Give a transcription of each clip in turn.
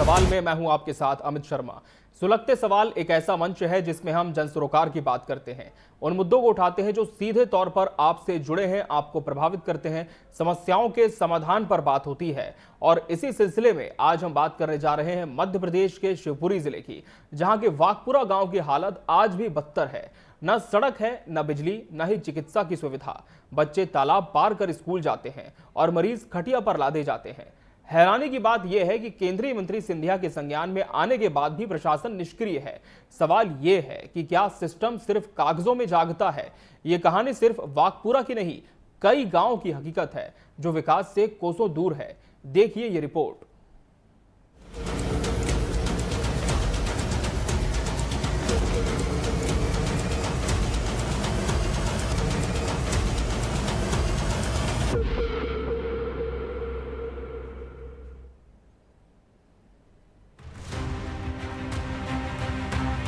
सवाल में मैं हूं आपके साथ अमित शर्मा। सुलगते सवाल एक ऐसा मंच है जिसमें हम जन सरोकार की बात करते हैं, उन मुद्दों को उठाते हैं जो सीधे तौर पर आपसे जुड़े हैं, आपको प्रभावित करते हैं, समस्याओं के समाधान पर बात होती है। और इसी सिलसिले में आज हम बात करने जा रहे हैं मध्य प्रदेश के शिवपुरी जिले की, जहां के वाकपुरा गांव की हालत आज भी बदतर है। न सड़क है, न बिजली, न ही चिकित्सा की सुविधा। बच्चे तालाब पार कर स्कूल जाते हैं और मरीज खटिया पर लादे जाते हैं। हैरानी की बात यह है कि केंद्रीय मंत्री सिंधिया के संज्ञान में आने के बाद भी प्रशासन निष्क्रिय है। सवाल यह है कि क्या सिस्टम सिर्फ कागजों में जागता है? ये कहानी सिर्फ वाकपुरा की नहीं, कई गांवों की हकीकत है जो विकास से कोसों दूर है। देखिए ये रिपोर्ट।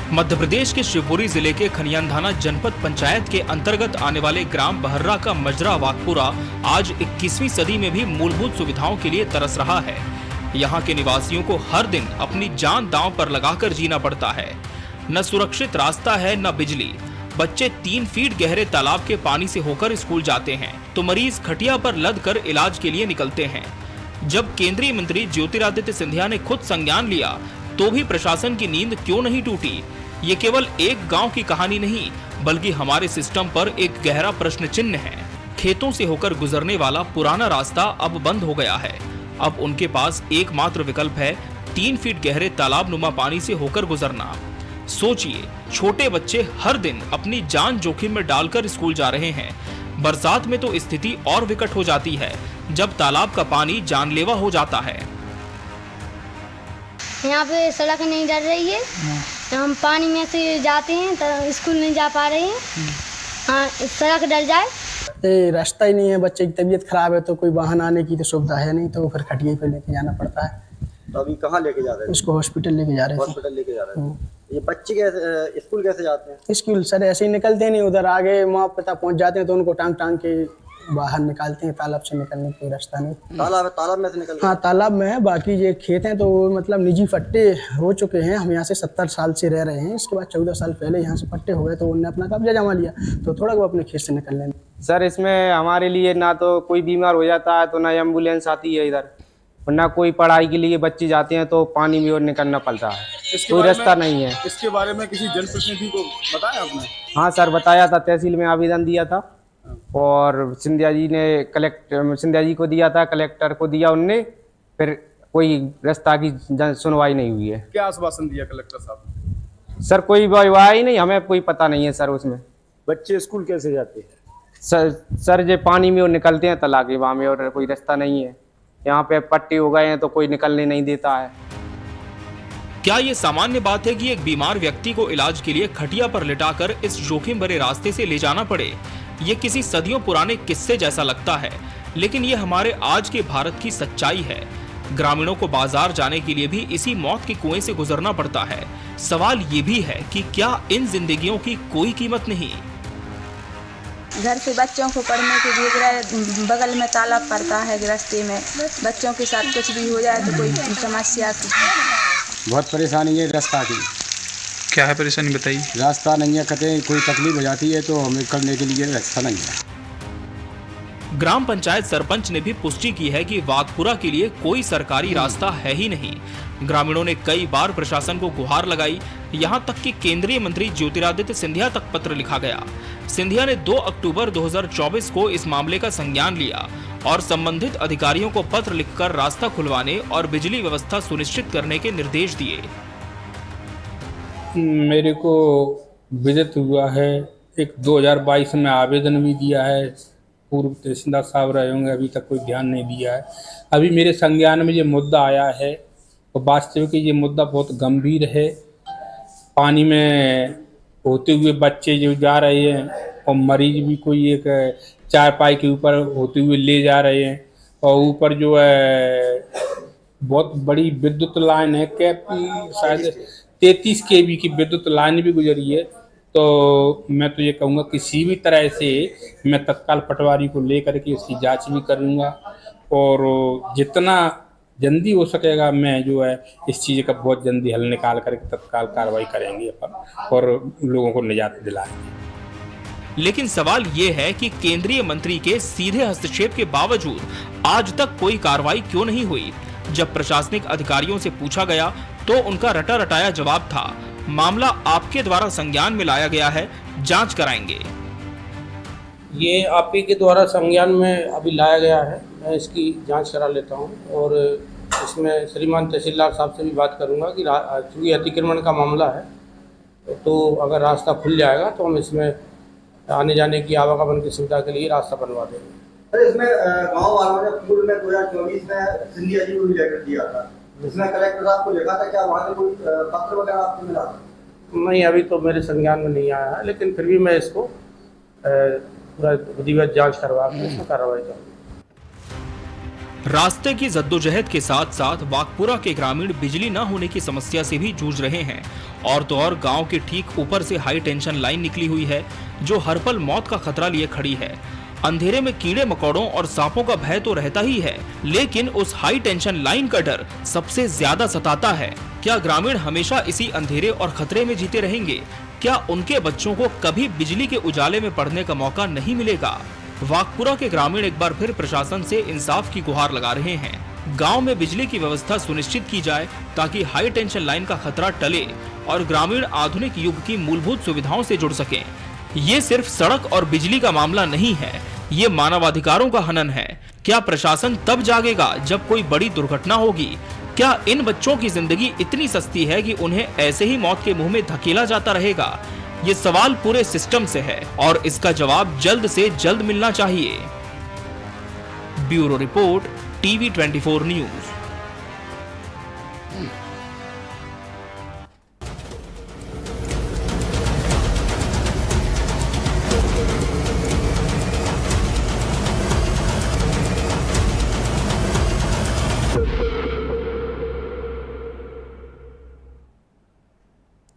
मध्य प्रदेश के शिवपुरी जिले के खनियानधाना जनपद पंचायत के अंतर्गत आने वाले ग्राम बहर्रा का मजरा वाकपुरा आज 21वीं सदी में भी मूलभूत सुविधाओं के लिए तरस रहा है। यहाँ के निवासियों को हर दिन अपनी जान दांव पर लगाकर जीना पड़ता है। न सुरक्षित रास्ता है, न बिजली। बच्चे 3 फीट गहरे तालाब के पानी से होकर स्कूल जाते हैं तो मरीज खटिया पर लद कर इलाज के लिए निकलते हैं। जब केंद्रीय मंत्री ज्योतिरादित्य सिंधिया ने खुद संज्ञान लिया तो भी प्रशासन की नींद क्यों नहीं टूटी? ये केवल एक गांव की कहानी नहीं, बल्कि हमारे सिस्टम पर एक गहरा प्रश्न चिन्ह है। खेतों से होकर गुजरने वाला पुराना रास्ता अब बंद हो गया है। अब उनके पास एकमात्र विकल्प है 3 फीट गहरे तालाब नुमा पानी से होकर गुजरना। सोचिए, छोटे बच्चे हर दिन अपनी जान जोखिम में डालकर स्कूल जा रहे हैं। बरसात में तो स्थिति और विकट हो जाती है जब तालाब का पानी जानलेवा हो जाता है। यहाँ पे सड़क नहीं डल रही है, तो हम पानी में से जाते हैं तो स्कूल नहीं जा पा रहे हैं। हाँ, सड़क डल जाए। रास्ता ही नहीं है, बच्चे की तबीयत खराब है तो कोई वाहन आने की तो सुविधा है नहीं, तो फिर खटिया पे लेके जाना पड़ता है। तो अभी कहाँ लेके जा रहे हैं? उसको हॉस्पिटल लेके जा रहे हैं। हॉस्पिटल लेके जा रहे हैं। ये बच्चे कैसे स्कूल कैसे जाते हैं? स्कूल सर ऐसे ही निकलते नहीं, उधर आगे माँ पिता पहुँच जाते हैं तो उनको टांग टांग के बाहर निकालते हैं। तालाब से निकलने का कोई रास्ता नहीं। तालाब में से निकल? हाँ, तालाब में है। बाकी ये खेत हैं तो मतलब निजी पट्टे हो चुके हैं। हम यहाँ से 70 साल से रह रहे हैं। इसके बाद 14 साल पहले यहाँ से पट्टे हो गए तो उन्होंने अपना कब्जा जमा लिया, तो थोड़ा वो अपने खेत से निकल लें। सर इसमें हमारे लिए ना तो कोई बीमार हो जाता है तो ना एम्बुलेंस आती है इधर, और ना कोई पढ़ाई के लिए बच्चे जाते हैं तो पानी में और निकलना पड़ता है, कोई रास्ता नहीं है। इसके बारे में किसी जनप्रतिनिधि को बताया आपने? हाँ सर, बताया था, तहसील में आवेदन दिया था और सिंधिया जी को दिया था, कलेक्टर को दिया उनने, फिर कोई रास्ता की सुनवाई नहीं हुई है। क्या आश्वासन दिया कलेक्टर साहब? सर कोई वाह ही नहीं, हमें कोई पता नहीं है सर उसमें। बच्चे स्कूल कैसे जाते हैं? सर जो पानी में और निकलते हैं तालाब के वहाँ में, और कोई रास्ता नहीं है। यहाँ पे पट्टे हो गए हैं तो कोई निकलने नहीं देता है। क्या ये सामान्य बात है कि एक बीमार व्यक्ति को इलाज के लिए खटिया पर लिटाकर इस जोखिम भरे रास्ते से ले जाना पड़े? ये किसी सदियों पुराने किस्से जैसा लगता है, लेकिन ये हमारे आज के भारत की सच्चाई है। ग्रामीणों को बाजार जाने के लिए भी इसी मौत के कुएं से गुजरना पड़ता है। सवाल ये भी है कि क्या इन जिंदगियों की कोई कीमत नहीं? घर से बच्चों को पढ़ने के भेज रहे, बगल में तालाब पड़ता है, रास्ते में बच्चों के साथ कुछ भी हो जाए तो कोई समस्या। बहुत परेशानी है रास्ता की। क्या है परेशानी बताइए? रास्ता नहीं है, कहीं कोई तकलीफ हो जाती है तो हमें करने के लिए रास्ता नहीं है। ग्राम पंचायत सरपंच ने भी पुष्टि की है कि वाकपुरा के लिए कोई सरकारी रास्ता है ही नहीं। ग्रामीणों ने कई बार प्रशासन को गुहार लगाई, यहाँ तक कि केंद्रीय मंत्री ज्योतिरादित्य सिंधिया तक पत्र लिखा गया। सिंधिया ने 2 अक्टूबर 2024 को इस मामले का संज्ञान लिया और संबंधित अधिकारियों को पत्र लिखकर रास्ता खुलवाने और बिजली व्यवस्था सुनिश्चित करने के निर्देश दिए। मेरे को विदित हुआ है, एक 2022 में आवेदन भी दिया है। पूर्व तहसीलदार साहब रहे होंगे, अभी तक कोई ध्यान नहीं दिया है। अभी मेरे संज्ञान में ये मुद्दा आया है और वास्तविक ये मुद्दा बहुत गंभीर है। पानी में होते हुए बच्चे जो जा रहे हैं और मरीज भी कोई एक चारपाई के ऊपर होते हुए ले जा रहे हैं, और ऊपर जो है बहुत बड़ी विद्युत लाइन है, शायद 33 kV की विद्युत लाइन भी गुजरी है। तो मैं तो ये कहूँगा किसी भी तरह से मैं तत्काल पटवारी को लेकर के उसकी जांच भी करूँगा, और जितना जल्दी हो सकेगा मैं जो है इस चीज़ का बहुत जल्दी हल निकाल करके तत्काल कार्रवाई करेंगे अपन और लोगों को निजात दिलाएंगे। लेकिन सवाल ये है कि केंद्रीय मंत्री के सीधे हस्तक्षेप के बावजूद आज तक कोई कार्रवाई क्यों नहीं हुई। जब प्रशासनिक अधिकारियों से पूछा गया तो उनका रटा रटाया जवाब था, मामला आपके द्वारा संज्ञान में लाया गया है, जांच कराएंगे। ये आप ही के द्वारा संज्ञान में अभी लाया गया है, मैं इसकी जांच करा लेता हूँ और इसमें श्रीमान तहसीलदार साहब से भी बात करूँगा कि चूँकि अतिक्रमण का मामला है तो अगर रास्ता खुल जाएगा तो हम इसमें आने जाने की आवागमन की सुविधा के लिए रास्ता बनवा देंगे। सर, इसमें गांव वालों ने पूर्व में 2024 में सिंधिया जी को भी लेटर दिया था, जिसमें कलेक्टर साहब को लिखा था, क्या वहाँ से कोई पत्र वगैरह आपको मिला? नहीं, अभी तो मेरे संज्ञान में नहीं आया है, लेकिन फिर भी मैं इसको पूरा विधिवत जांच करवा के इसमें कार्रवाई करूँगा। रास्ते की जद्दोजहद के साथ साथ वाकपुरा के ग्रामीण बिजली न होने की समस्या से भी जूझ रहे हैं। और तो और गांव के ठीक ऊपर से हाई टेंशन लाइन निकली हुई है जो हर पल मौत का खतरा लिए खड़ी है। अंधेरे में कीड़े मकोड़ों और सांपों का भय तो रहता ही है, लेकिन उस हाई टेंशन लाइन का डर सबसे ज्यादा सताता है। क्या ग्रामीण हमेशा इसी अंधेरे और खतरे में जीते रहेंगे? क्या उनके बच्चों को कभी बिजली के उजाले में पढ़ने का मौका नहीं मिलेगा? वाकपुरा के ग्रामीण एक बार फिर प्रशासन से इंसाफ की गुहार लगा रहे हैं। गांव में बिजली की व्यवस्था सुनिश्चित की जाए ताकि हाई टेंशन लाइन का खतरा टले और ग्रामीण आधुनिक युग की मूलभूत सुविधाओं से जुड़ सकें। ये सिर्फ सड़क और बिजली का मामला नहीं है, ये मानवाधिकारों का हनन है। क्या प्रशासन तब जागेगा जब कोई बड़ी दुर्घटना होगी? क्या इन बच्चों की जिंदगी इतनी सस्ती है कि उन्हें ऐसे ही मौत के मुंह में धकेला जाता रहेगा? ये सवाल पूरे सिस्टम से है और इसका जवाब जल्द से जल्द मिलना चाहिए। Bureau report, TV 24 news.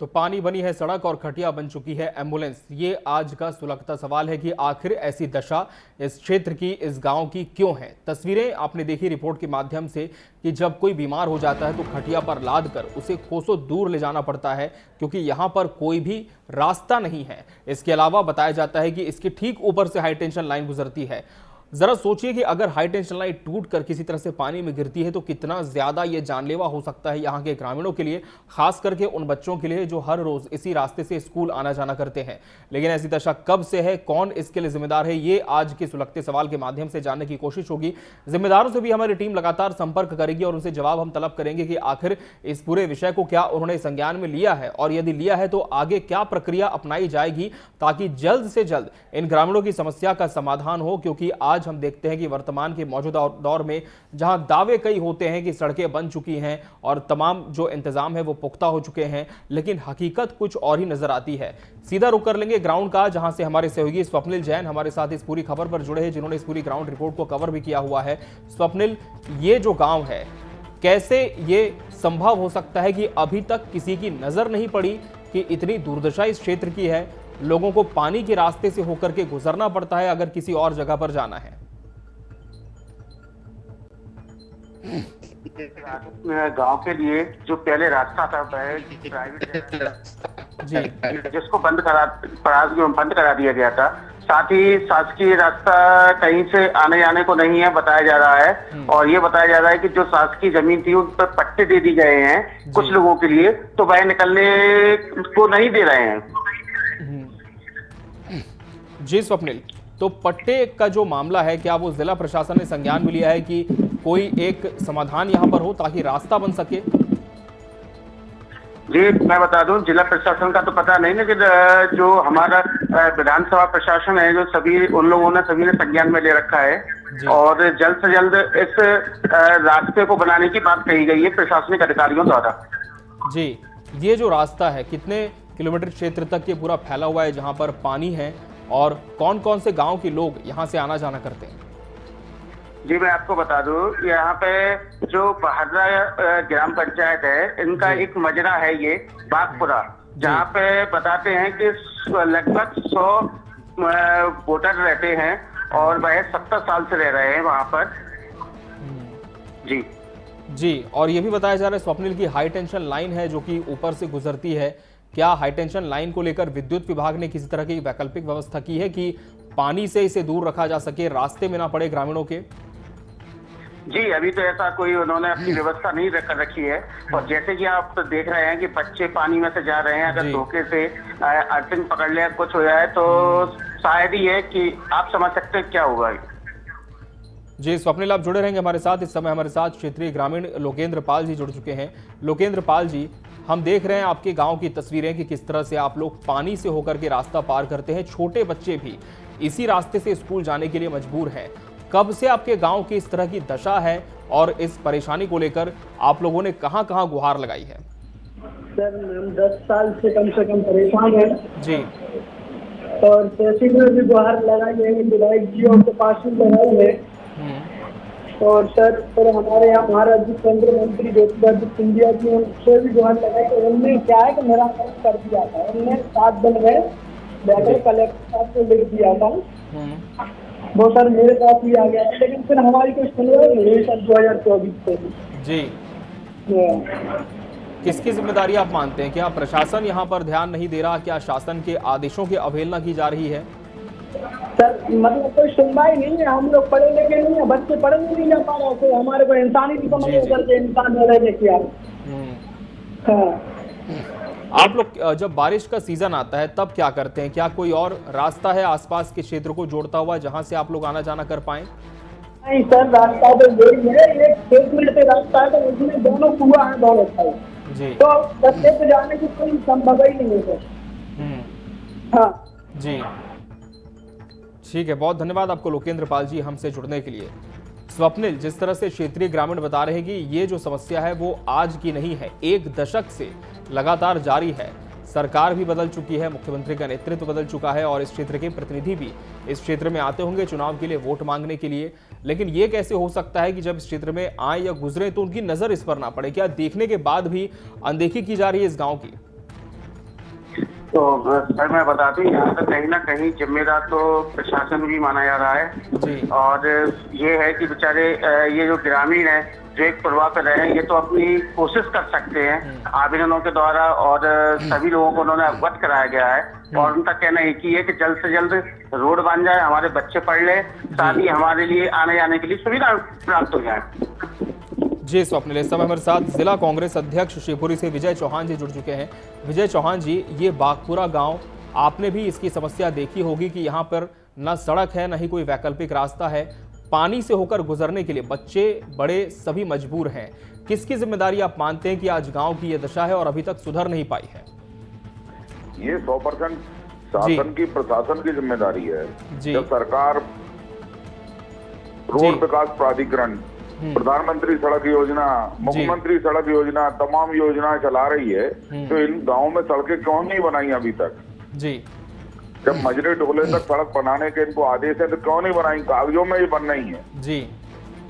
तो पानी बनी है सड़क और खटिया बन चुकी है एम्बुलेंस। ये आज का सुलगता सवाल है कि आखिर ऐसी दशा इस क्षेत्र की, इस गांव की क्यों है। तस्वीरें आपने देखी रिपोर्ट के माध्यम से कि जब कोई बीमार हो जाता है तो खटिया पर लाद कर उसे कोसों दूर ले जाना पड़ता है क्योंकि यहाँ पर कोई भी रास्ता नहीं है। इसके अलावा बताया जाता है कि इसके ठीक ऊपर से हाई टेंशन लाइन गुजरती है। जरा सोचिए कि अगर हाई टेंशन लाइन टूटकर किसी तरह से पानी में गिरती है तो कितना ज्यादा ये जानलेवा हो सकता है यहाँ के ग्रामीणों के लिए, खास करके उन बच्चों के लिए जो हर रोज इसी रास्ते से स्कूल आना जाना करते हैं। लेकिन ऐसी दशा कब से है, कौन इसके लिए जिम्मेदार है, ये आज के सुलगते सवाल के माध्यम से जानने की कोशिश होगी। जिम्मेदारों से भी हमारी टीम लगातार संपर्क करेगी और उनसे जवाब हम तलब करेंगे कि आखिर इस पूरे विषय को क्या उन्होंने संज्ञान में लिया है और यदि लिया है तो आगे क्या प्रक्रिया अपनाई जाएगी ताकि जल्द से जल्द इन ग्रामीणों की समस्या का समाधान हो। क्योंकि आज हम देखते हैं कि वर्तमान के मौजूदा दौर में जहां दावे कई होते हैं कि सड़कें बन चुकी हैं और तमाम जो इंतजाम है वो पुख्ता हो चुके हैं, लेकिन हकीकत कुछ और ही नजर आती है। सीधा रुख कर लेंगे ग्राउंड का, जहां से हमारे सहयोगी स्वप्निल जैन हमारे साथ इस पूरी खबर पर जुड़े हैं, जिन्होंने इस पूरी ग्राउंड रिपोर्ट को कवर भी किया हुआ है। स्वप्निल, ये जो गांव है, कैसे ये संभव हो सकता है कि अभी तक किसी की नजर नहीं पड़ी कि इतनी दुर्दशा इस क्षेत्र की है, लोगों को पानी के रास्ते से होकर के गुजरना पड़ता है अगर किसी और जगह पर जाना है? गांव के लिए जो पहले रास्ता था प्राइवेट जी, जिसको बंद करा दिया गया था, साथ ही शासकीय रास्ता कहीं से आने जाने को नहीं है बताया जा रहा है। और ये बताया जा रहा है कि जो शासकीय जमीन थी उन पर पट्टे दे दी गए हैं कुछ लोगों के लिए, तो वह निकलने को नहीं दे रहे हैं। जी स्वप्निल, तो पट्टे का जो मामला है, क्या वो जिला प्रशासन ने संज्ञान में लिया है कि कोई एक समाधान यहां पर हो ताकि रास्ता बन सके? जी मैं बता दूं, जिला प्रशासन का तो पता नहीं, लेकिन जो हमारा विधानसभा प्रशासन है, जो सभी उन लोगों ने सभी ने संज्ञान में ले रखा है और जल्द से जल्द इस रास्ते को बनाने की बात कही गई है प्रशासनिक अधिकारियों द्वारा। जी, ये जो रास्ता है कितने किलोमीटर क्षेत्र तक ये पूरा फैला हुआ है जहां पर पानी है और कौन कौन से गांव के लोग यहां से आना जाना करते हैं? जी मैं आपको बता दूं, यहाँ पे जो बहर्रा ग्राम पंचायत है, इनका एक मजरा है ये वाकपुरा, जहाँ पे बताते हैं कि लगभग 100 वोटर रहते हैं और वह 70 साल से रह रहे हैं वहाँ पर। जी जी, और ये भी बताया जा रहा है स्वप्निल की हाई टेंशन लाइन है जो कि ऊपर से गुजरती है। क्या हाई टेंशन लाइन को लेकर विद्युत विभाग ने किसी तरह की वैकल्पिक व्यवस्था की है कि पानी से इसे दूर रखा जा सके, रास्ते में ना पड़े ग्रामीणों के? जी, अभी तो ऐसा कोई उन्होंने अपनी व्यवस्था नहीं कर रखी है। और जैसे कि आप तो देख रहे हैं कि बच्चे पानी में से जा रहे हैं, अगर धोखे से अर्थिंग पकड़ ले, कुछ हो जाए तो शायद ही है कि आप समझ सकते हैं क्या होगा। जी स्वप्निल, आप जुड़े रहेंगे हमारे साथ। इस समय हमारे साथ क्षेत्रीय ग्रामीण लोकेंद्र पाल जी जुड़ चुके हैं। लोकेंद्र पाल जी, हम देख रहे हैं आपके गांव की तस्वीरें कि किस तरह से आप लोग पानी से होकर के रास्ता पार करते हैं। छोटे बच्चे भी इसी रास्ते से स्कूल जाने के लिए मजबूर हैं। कब से आपके गांव की इस तरह की दशा है और इस परेशानी को लेकर आप लोगों ने कहां-कहां गुहार लगाई है? सर हम 10 साल से कम परेशान हैं जी, और तहसील में भी गुहार लगाई है, विधायक जी और के पास भी लगाई है। और सर हमारे यहाँ महाराज जी केंद्रीय मंत्री ज्योतिरादित्य सिंधिया जी उनसे भी गुहार लगाई, तो उनने क्या है कि मेरा काम कर दिया था। उनने 7 दिन में बैठे कलेक्टर साहब को लिख दिया था, वो सर मेरे पास ही आ गया था, लेकिन फिर हमारी कोई सुनवाई नहीं हुई सर 2024 से। जी, किसकी जिम्मेदारी आप मानते हैं? क्या प्रशासन यहाँ पर ध्यान नहीं दे रहा? क्या शासन के आदेशों की अवहेलना की जा रही है? सर मतलब कोई सुनवाई नहीं है। हम लोग पढ़े लिखे नहीं है, बच्चे पढ़ने नहीं जा पा रहे, तो हमारे को इंसान ही नहीं समझ करके इंसान रहने की। हाँ, आप लोग जब बारिश का सीजन आता है तब क्या करते हैं? क्या कोई और रास्ता है आसपास के क्षेत्र को जोड़ता हुआ जहां से आप लोग आना जाना कर पाए? नहीं सर, रास्ता तो यही है, एक खेत में से रास्ता है, तो उसमें दोनों कुआं है दोनों साइड जी, तो रास्ते पे जाने की कोई संभव ही नहीं है सर। हाँ जी, ठीक है, बहुत धन्यवाद आपको लोकेंद्र पाल जी हमसे जुड़ने के लिए। स्वप्निल, जिस तरह से क्षेत्रीय ग्रामीण बता रहे हैं कि ये जो समस्या है वो आज की नहीं है, 1 दशक से लगातार जारी है। सरकार भी बदल चुकी है, मुख्यमंत्री का नेतृत्व बदल चुका है और इस क्षेत्र के प्रतिनिधि भी इस क्षेत्र में आते होंगे चुनाव के लिए वोट मांगने के लिए। लेकिन ये कैसे हो सकता है कि जब इस क्षेत्र में आए या गुजरे तो उनकी नजर इस पर ना पड़े? क्या देखने के बाद भी अनदेखी की जा रही है इस गांव की? तो सर मैं बता दूं, यहाँ पर कहीं ना कहीं जिम्मेदार तो प्रशासन भी माना जा रहा है। और ये है कि बेचारे ये जो ग्रामीण है जो एक प्रवाह कर रहे हैं, ये तो अपनी कोशिश कर सकते हैं आवेदनों के द्वारा, और सभी लोगों को उन्होंने अवगत कराया गया है। और उनका कहना एक ही है कि जल्द से जल्द रोड बन जाए, हमारे बच्चे पढ़ ले, साथ ही हमारे लिए आने जाने के लिए सुविधा प्राप्त हो जाए। जी स्वप्निल, इस समय हमारे साथ जिला कांग्रेस अध्यक्ष शिवपुरी से विजय चौहान जी जुड़ चुके हैं। विजय चौहान जी, ये बागपुरा गांव, आपने भी इसकी समस्या देखी होगी कि यहाँ पर न सड़क है, न ही कोई वैकल्पिक रास्ता है। पानी से होकर गुजरने के लिए बच्चे बड़े सभी मजबूर हैं। किसकी जिम्मेदारी आप मानते हैं कि आज गांव की ये दशा है और अभी तक सुधर नहीं पाई है? ये 100% शासन की, प्रशासन की जिम्मेदारी है। जब सरकार रोड विकास प्राधिकरण, प्रधानमंत्री सड़क योजना, मुख्यमंत्री सड़क योजना, तमाम योजनाएं चला रही है, तो इन गाँव में सड़कें क्यों नहीं बनाई अभी तक? जी, जब मजरे ढोले तक सड़क बनाने के इनको आदेश है तो क्यों नहीं बनाई? कागजों में ये बन रही है जी,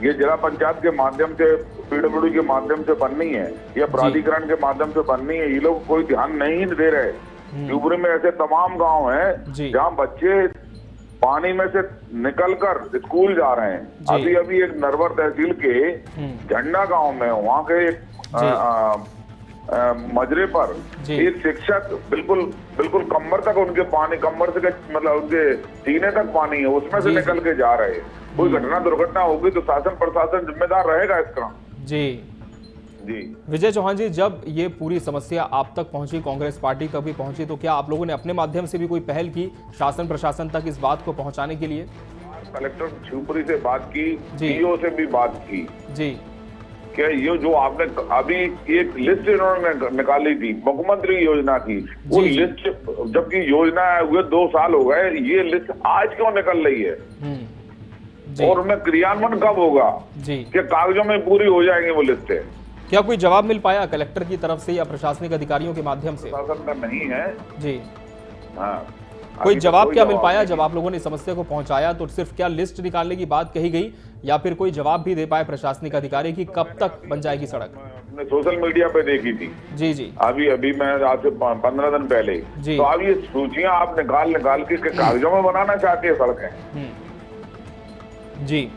ये जिला पंचायत के माध्यम से, पीडब्ल्यूडी के माध्यम से बननी है या प्राधिकरण के माध्यम से बननी है। ये लोग कोई ध्यान नहीं दे रहे। शिवपुरी में ऐसे तमाम गांव हैं जहां बच्चे पानी में से निकलकर स्कूल जा रहे हैं। अभी एक नरवर तहसील के झंडा गांव में, वहाँ के मजरे पर एक शिक्षक बिल्कुल कमर तक उनके पानी, कमर से मतलब उनके सीने तक पानी है, उसमें से निकल के जा रहे हैं। कोई घटना दुर्घटना होगी तो शासन प्रशासन जिम्मेदार रहेगा इसका। जी जी विजय चौहान जी, जब ये पूरी समस्या आप तक पहुंची, कांग्रेस पार्टी तक भी पहुंची, तो क्या आप लोगों ने अपने माध्यम से भी कोई पहल की शासन प्रशासन तक इस बात को पहुंचाने के लिए? कलेक्टर शिवपुरी से बात की, डीओ से भी बात की जी, क्या ये जो आपने अभी एक लिस्ट इन्होंने निकाली थी, मुख्यमंत्री योजना की, वो लिस्ट जबकि योजना हुए 2 साल हो गए, ये लिस्ट आज क्यों निकल रही है? और उनमें क्रियान्वयन कब होगा? क्या कागजों में पूरी हो जाएंगी वो लिस्टें? क्या कोई जवाब मिल पाया कलेक्टर की तरफ से या प्रशासनिक अधिकारियों के माध्यम से? प्रशासन का नहीं है जी, हाँ, कोई जवाब क्या मिल पाया जब आप लोगों ने समस्या को पहुंचाया? तो सिर्फ क्या लिस्ट निकालने की बात कही गई या फिर कोई जवाब भी दे पाए प्रशासनिक अधिकारी कि कब तक बन जाएगी सड़क? मैंने सोशल मीडिया पे देखी थी जी अभी मैं आज से 15 दिन पहले। तो अब ये सूचियां आप निकाल के कागजों में बनाना चाहती है सड़कें? जी,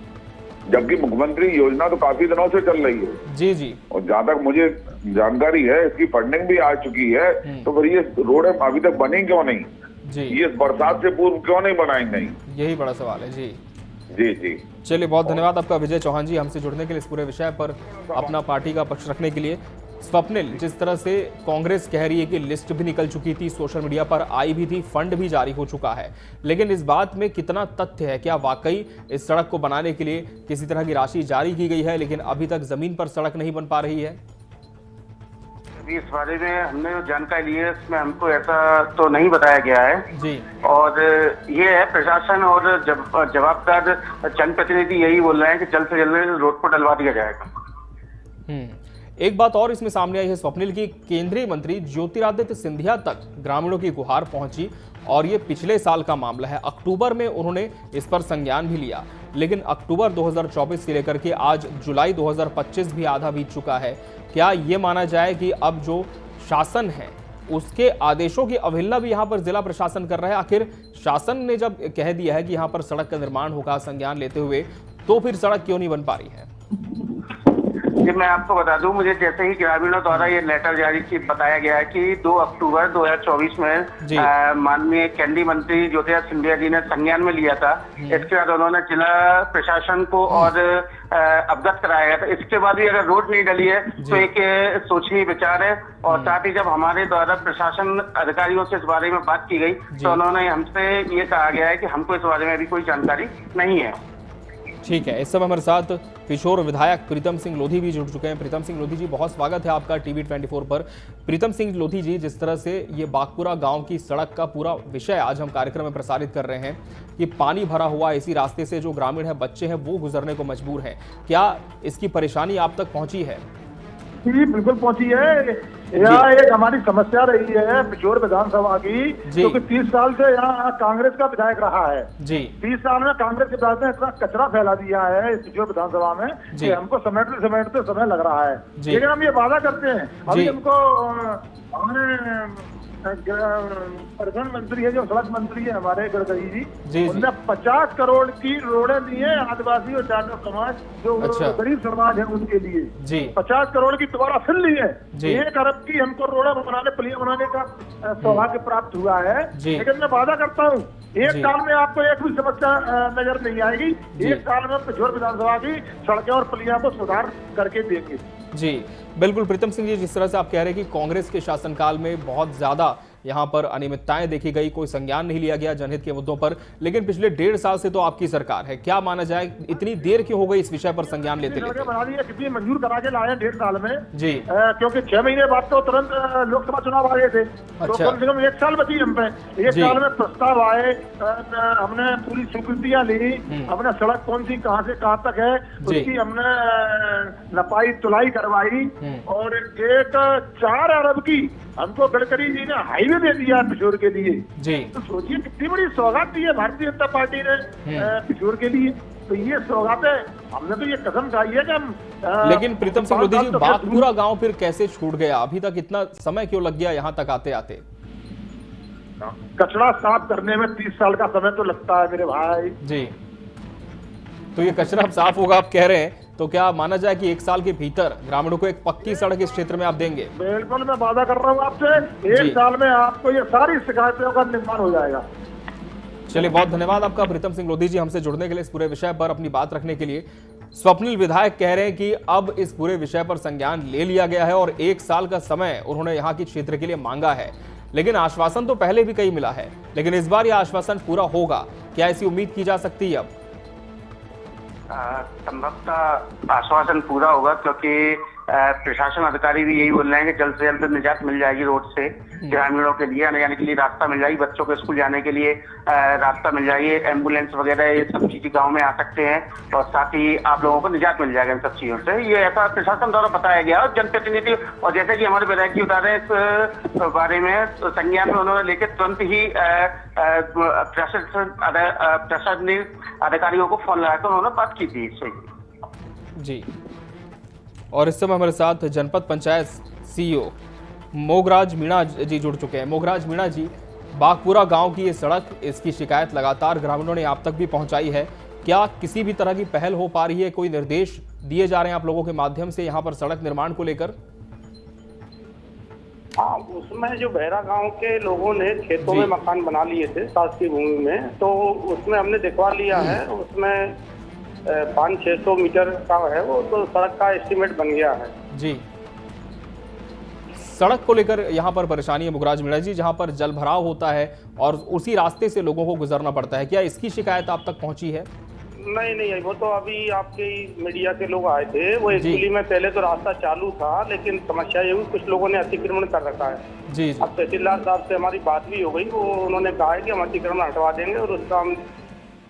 जबकि मुख्यमंत्री योजना तो काफी दिनों से चल रही है। जी जी। और जहाँ तक मुझे जानकारी है इसकी फंडिंग भी आ चुकी है, तो फिर ये रोड अभी तक बनी क्यों नहीं जी? ये बरसात से पूर्व क्यों नहीं बनाई गई? यही बड़ा सवाल है जी। जी जी। चलिए, बहुत धन्यवाद आपका विजय चौहान जी, हमसे जुड़ने के लिए, इस पूरे विषय पर अपना पार्टी का पक्ष रखने के लिए। स्वप्निल, जिस तरह से कांग्रेस कह रही है कि लिस्ट भी निकल चुकी थी, सोशल मीडिया पर आई भी थी, फंड भी जारी हो चुका है, लेकिन इस बात में कितना तथ्य है? क्या वाकई इस सड़क को बनाने के लिए किसी तरह की राशि जारी की गई है, लेकिन अभी तक जमीन पर सड़क नहीं बन पा रही है? अभी इस बारे में हमने जो जानकारी ली है इसमें हमको ऐसा तो नहीं बताया गया है जी। और ये है प्रशासन और जवाबदार जनप्रतिनिधि यही बोल रहे हैं कि जल्द से जल्द रोड पर डलवा दिया जाएगा। एक बात और इसमें सामने आई है स्वप्निल की, केंद्रीय मंत्री ज्योतिरादित्य सिंधिया तक ग्रामीणों की गुहार पहुंची और ये पिछले साल का मामला है। अक्टूबर में उन्होंने इस पर संज्ञान भी लिया, लेकिन अक्टूबर 2024 से लेकर के आज जुलाई 2025 भी आधा बीत चुका है। क्या ये माना जाए कि अब जो शासन है उसके आदेशों की अवहेलना भी यहाँ पर जिला प्रशासन कर रहा है? आखिर शासन ने जब कह दिया है कि यहाँ पर सड़क का निर्माण होगा संज्ञान लेते हुए, तो फिर सड़क क्यों नहीं बन पा रही है? जी, मैं आपको बता दूं, मुझे जैसे ही ग्रामीणों द्वारा ये लेटर जारी बताया गया है कि 2 अक्टूबर 2024 में माननीय केंद्रीय मंत्री ज्योतिरादित्य सिंधिया जी ने संज्ञान में लिया था। इसके बाद उन्होंने जिला प्रशासन को और अवगत कराया गया था। इसके बाद भी अगर रोड नहीं डली है तो एक सोचनीय विचार है। और साथ ही जब हमारे द्वारा प्रशासन अधिकारियों से इस बारे में बात की गई तो उन्होंने हमसे ये कहा गया है कि हमको इस बारे में अभी कोई जानकारी नहीं है। ठीक है, इस समय हमारे साथ किशोर विधायक प्रीतम सिंह लोधी भी जुड़ चुके हैं। प्रीतम सिंह लोधी जी, बहुत स्वागत है आपका टीवी 24 पर। प्रीतम सिंह लोधी जी, जिस तरह से ये बागपुरा गांव की सड़क का पूरा विषय आज हम कार्यक्रम में प्रसारित कर रहे हैं कि पानी भरा हुआ इसी रास्ते से जो ग्रामीण है, बच्चे हैं, वो गुजरने को मजबूर हैं, क्या इसकी परेशानी आप तक पहुंची है? जी बिल्कुल पहुंची है। यहाँ एक हमारी समस्या रही है पिछोर विधानसभा की, क्योंकि 30 साल से यहाँ कांग्रेस का विधायक रहा है जी। 30 साल में कांग्रेस के विधायक ने इतना कचरा फैला दिया है इस पिछोर विधानसभा में कि हमको समेटते समय लग रहा है। लेकिन हम ये वादा करते हैं, अभी हमको हमारे परिवहन मंत्री है, जो सड़क मंत्री है हमारे गडकरी जी, उनने 50 करोड़ की रोडें दी है आदिवासी और जाटव समाज, जो गरीब समाज है उनके लिए जी। 50 करोड़ की दोबारा फिर ली है। 1 अरब की हमको रोडें बनाने, पुलिया बनाने का सौभाग्य प्राप्त हुआ है। लेकिन मैं वादा करता हूँ 1 साल में आपको एक भी समस्या नजर नहीं आएगी। 1 साल में पिछोर विधानसभा की सड़कें और पुलिया को सुधार करके देंगे जी। बिल्कुल प्रीतम सिंह जी, जिस तरह से आप कह रहे हैं कि कांग्रेस के शासनकाल में बहुत ज्यादा यहाँ पर अनियमितताएं देखी गई, कोई संज्ञान नहीं लिया गया जनहित के मुद्दों पर, लेकिन पिछले 1.5 साल से तो आपकी सरकार है, क्या माना जाए इतनी देर क्यों हो गई इस विषय पर संज्ञान लेते लेते? बना दी है, कितनी मंजूर करा के लाए 1.5 साल में जी, क्योंकि 6 महीने बाद तो तुरंत लोकसभा चुनाव आ गए थे। तो कम से कम 1 साल बची हम पे। 1 साल में प्रस्ताव आए, हमने पूरी स्वीकृतियां ली, हमने सड़क कौन सी कहाँ से कहाँ तक है उसकी हमने नपाई तुलाई करवाई, और एक 4 अरब की हमको गडकरी जी ने हाईवे दे दिया पिछोर के लिए जी। तो सोचिए कितनी बड़ी सौगात दी है भारतीय जनता पार्टी ने पिछोर के लिए। तो ये सौगात है, हमने तो ये कसम खाई है कि हम लेकिन प्रीतम सिंह लोधी जी, बागपुरा गांव फिर कैसे छूट गया? अभी तक इतना समय क्यों लग गया यहाँ तक आते आते? कचरा साफ करने में 30 साल का समय तो लगता है मेरे भाई जी। तो ये कचरा साफ होगा आप कह रहे हैं, तो क्या माना जाए कि 1 साल के भीतर ग्रामीणों को एक पक्की सड़क इस क्षेत्र में आप देंगे? बिल्कुल, मैं वादा कर रहा हूँ आपसे 1 साल में आपको ये सारी शिकायतों का निर्माण हो जाएगा। चलिए, बहुत धन्यवाद आपका प्रीतम सिंह लोधी जी, हमसे जुड़ने के लिए, इस पूरे विषय पर अपनी बात रखने के लिए। स्वप्निल विधायक कह रहे हैं कि अब इस पूरे विषय पर संज्ञान ले लिया गया है और 1 साल का समय उन्होंने यहाँ की क्षेत्र के लिए मांगा है, लेकिन आश्वासन तो पहले भी कई मिला है, लेकिन इस बार यह आश्वासन पूरा होगा, क्या ऐसी उम्मीद की जा सकती है? अब संभवतः आश्वासन पूरा होगा, क्योंकि प्रशासन अधिकारी भी यही बोल रहे हैं कि जल्द से जल्द निजात मिल जाएगी रोड से, ग्रामीणों के लिए आने जाने के लिए रास्ता मिल जाएगी, बच्चों के स्कूल जाने के लिए रास्ता मिल जाएगी, एम्बुलेंस वगैरह ये सब चीजें गांव में आ सकते हैं, और साथ ही आप लोगों को निजात मिल जाएगा इन सब चीजों से। ये ऐसा प्रशासन द्वारा बताया गया और जनप्रतिनिधि, और जैसे कि हमारे विधायक जी बता रहे हैं इस बारे में, तो संज्ञान में उन्होंने लेकर तुरंत ही प्रशासनिक अधिकारियों को फोन लगाकर उन्होंने बात की थी इससे जी। और इस समय हमारे साथ जनपद पंचायत सीईओ मोगराज मीणा जी जुड़ चुके हैं। मोगराज मीणा जी, बागपुरा गांव की ये सड़क, इसकी शिकायत लगातार ग्रामीणों ने आप तक भी पहुंचाई है, क्या किसी भी तरह की पहल हो पा रही है, कोई निर्देश दिए जा रहे हैं आप लोगों के माध्यम से यहाँ पर सड़क निर्माण को लेकर? हाँ, उसमें जो बहरा गांव के लोगों ने खेतों में मकान बना लिए थे शासकीय भूमि में, तो उसमें हमने दिखवा लिया है। उसमें 500-600 मीटर का है वो, तो सड़क का एस्टीमेट बन गया है जी। सड़क को लेकर यहाँ पर परेशानी है मुगराज मीणा जी, जहाँ पर जल भराव होता है और उसी रास्ते से लोगों को गुजरना पड़ता है। क्या इसकी शिकायत आप तक पहुंची है? नहीं, वो तो अभी आपके मीडिया के लोग आए थे। वो एक्चुअली में पहले तो रास्ता चालू था, लेकिन समस्या ये हुई कुछ लोगों ने अतिक्रमण कर रखा है जी। अब तहसीलदार साहब से हमारी बात भी हो गई, वो उन्होंने कहा है कि हम अतिक्रमण हटवा देंगे और उसका हम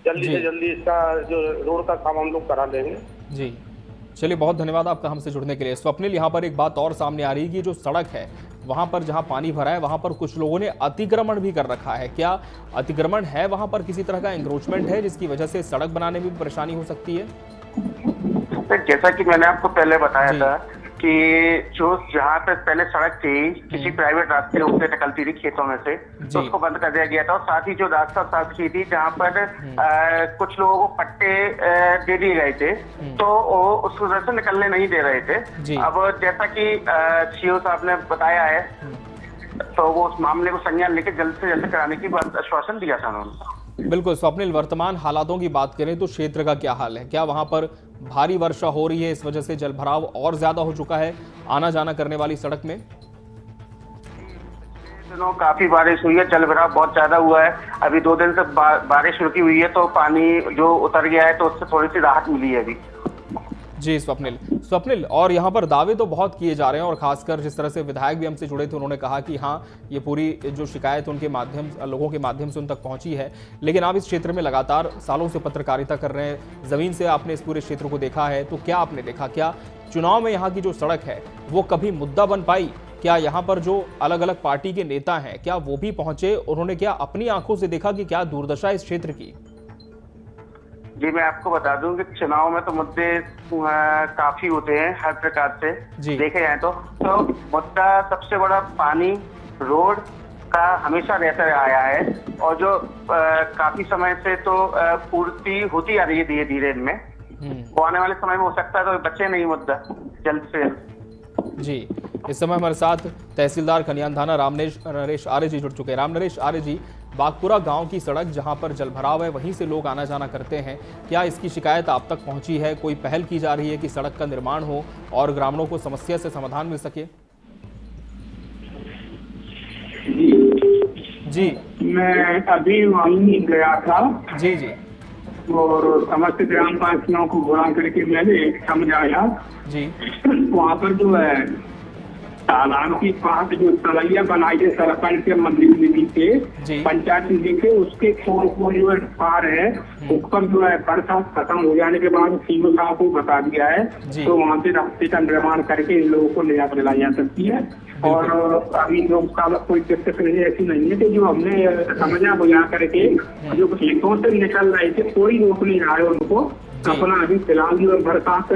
जल्दी से जल्दी इसका जो रोड का काम हम लोग करा लेंगे जी। चलिए, बहुत धन्यवाद आपका हमसे जुड़ने के लिए। स्वप्निल, यहाँ पर एक बात और सामने आ रही है कि जो सड़क है वहाँ पर जहाँ पानी भरा है वहाँ पर कुछ लोगों ने अतिक्रमण भी कर रखा है। क्या अतिक्रमण है वहाँ पर, किसी तरह का एंक्रोचमेंट है जिसकी वजह से सड़क बनाने में भी परेशानी हो सकती है? जैसा कि मैंने आपको पहले बताया था कि जो जहाँ पे पहले सड़क थी किसी प्राइवेट रास्ते होकर निकलती थी खेतों में से, तो उसको बंद कर दिया गया था। और साथ ही जो रास्ता साफ की थी जहाँ पर कुछ लोगों को पट्टे दे दिए गए थे, तो वो उस वजह से निकलने नहीं दे रहे थे। अब जैसा कि सीओ साहब ने बताया है, तो वो उस मामले को संज्ञान लेकर जल्द से जल्द कराने की बात आश्वासन दिया था उन्होंने। बिल्कुल स्वप्निल, वर्तमान हालातों की बात करें तो क्षेत्र का क्या हाल है? क्या वहां पर भारी वर्षा हो रही है, इस वजह से जलभराव और ज्यादा हो चुका है आना जाना करने वाली सड़क में? दिनों काफी बारिश हुई है, जलभराव बहुत ज्यादा हुआ है। अभी 2 दिन से बारिश रुकी हुई है, तो पानी जो उतर गया है, तो उससे थोड़ी सी राहत मिली है अभी जी। स्वप्निल, और यहाँ पर दावे तो बहुत किए जा रहे हैं, और खासकर जिस तरह से विधायक भी हमसे जुड़े थे उन्होंने कहा कि हाँ, ये पूरी जो शिकायत उनके माध्यम लोगों के माध्यम से उन तक पहुंची है। लेकिन आप इस क्षेत्र में लगातार सालों से पत्रकारिता कर रहे हैं, जमीन से आपने इस पूरे क्षेत्र को देखा है, तो क्या आपने देखा, क्या चुनाव में यहाँ की जो सड़क है वो कभी मुद्दा बन पाई? क्या यहाँ पर जो अलग अलग पार्टी के नेता हैं, क्या वो भी पहुंचे? उन्होंने क्या अपनी आंखों से देखा कि क्या दुर्दशा इस क्षेत्र की? जी, मैं आपको बता दूं कि चुनाव में तो मुद्दे काफी होते हैं हर प्रकार से देखे जाए तो मुद्दा सबसे बड़ा पानी, रोड का हमेशा रहता आया है, और जो काफी समय से तो पूर्ति होती आ रही है धीरे धीरे इनमें। वो आने वाले समय में हो सकता है तो बचे नहीं मुद्दा जल्द से जल्द जी। इस समय हमारे साथ तहसीलदार खनियान राम नरेश आर्य जी जुड़ चुके हैं। राम नरेश आर्य जी, बागपुरा गांव की सड़क जहां पर जलभराव है वहीं से लोग आना जाना करते हैं, क्या इसकी शिकायत आप तक पहुंची है? कोई पहल की जा रही है कि सड़क का निर्माण हो और ग्रामीणों को समस्या से समाधान मिल सके? जी, मैं अभी वहीं गया था जी, और समस्त ग्रामवासियों को बुला करके मैंने समझाया जी। वहाँ पर जो है तालाब के पास जो तलैया बनाई है सरपंच के मंदिर निधि से, पंचायत निधि से, उसके को जो है पार है, ऊपर जो है बरसात खत्म हो जाने के बाद सीओ साहब को बता दिया है, तो वहाँ से रास्ते का निर्माण करके इन लोगों को निजात दिलाई जा सकती है। और अभी लोग का कोई दिक्कत ऐसी नहीं है कि जो हमने समझा बुझा करके जो खेतों से निकल रहे थे कोई रोक नहीं रहा है उनको। अपना अभी फिलहाल जो बरसात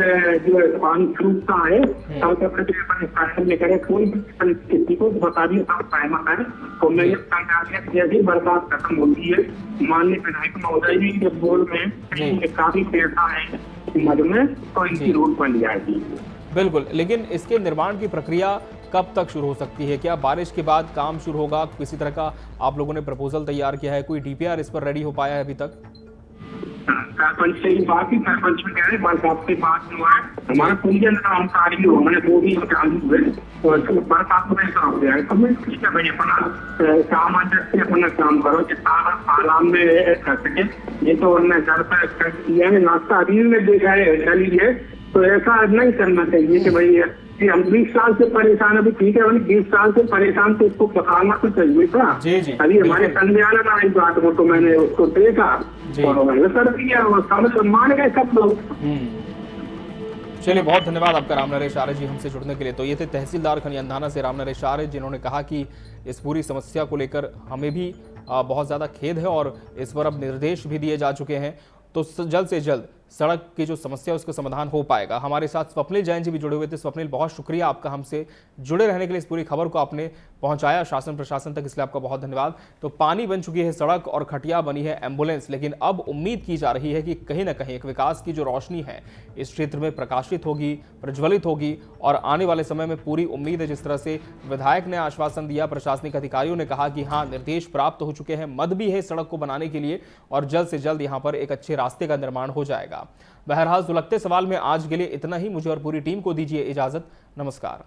जो पानी छूटता है तब तक अपने शासन में करे, कोई किसी को बता दिए सब सहमत है। तो मैं जैसे बरसात खत्म होती है, माननीय विधायक महोदय जी के बोल में काफी पैसा है मद में, तो इनकी रोड बन जाएगी। बिल्कुल, लेकिन इसके निर्माण की प्रक्रिया कब तक शुरू हो सकती है? क्या बारिश के बाद काम शुरू होगा? किसी तरह का आप लोगों ने प्रपोजल तैयार किया है? कोई डीपीआर इस पर रेडी हो पाया है अभी तक? सरपंच से ही बात ही, सरपंच में कह रहे बरसात के बाद जो है हमारा पूजन काम कार्य हो, मैंने वो भी चालू हुए और बरसात में ऐसा हो जाए। तो मैं ठीक है भाई, अपना सामंजस्य अपना काम करो जितना आराम में कर सके। ये तो उन्होंने घर पर कर दिया है, नाश्ता अभी में देखा है चली है, तो ऐसा नहीं करना चाहिए कि भाई हम 20 साल से परेशान, अभी ठीक है 20 साल से परेशान, तो उसको बताना तो चाहिए था। अभी हमारे संज्ञान में आई बात को, तो मैंने उसको देखा और मैंने कर दिया, मान गए सब लोग। चलिए, बहुत धन्यवाद आपका राम नरेश आर्य जी हमसे जुड़ने के लिए। तो ये थे तहसीलदार खनियान से राम नरेश आर्य, जिन्होंने कहा कि इस पूरी समस्या को लेकर हमें भी बहुत ज़्यादा खेद है और इस पर अब निर्देश भी दिए जा चुके हैं, तो जल्द से जल्द सड़क की जो समस्या है उसका समाधान हो पाएगा। हमारे साथ स्वप्निल जैन जी भी जुड़े हुए थे। स्वप्निल, बहुत शुक्रिया आपका हमसे जुड़े रहने के लिए, इस पूरी खबर को आपने पहुंचाया शासन प्रशासन तक, इसलिए आपका बहुत धन्यवाद। तो पानी बन चुकी है सड़क और खटिया बनी है एम्बुलेंस, लेकिन अब उम्मीद की जा रही है कि कहीं ना कहीं एक विकास की जो रोशनी है इस क्षेत्र में प्रकाशित होगी, प्रज्वलित होगी और आने वाले समय में पूरी उम्मीद है। जिस तरह से विधायक ने आश्वासन दिया, प्रशासनिक अधिकारियों ने कहा कि हाँ, निर्देश प्राप्त हो चुके हैं, मद भी है सड़क को बनाने के लिए और जल्द से जल्द यहाँ पर एक अच्छे रास्ते का निर्माण हो जाएगा। बहरहाल सुलगते सवाल में आज के लिए इतना ही। मुझे और पूरी टीम को दीजिए इजाजत। नमस्कार।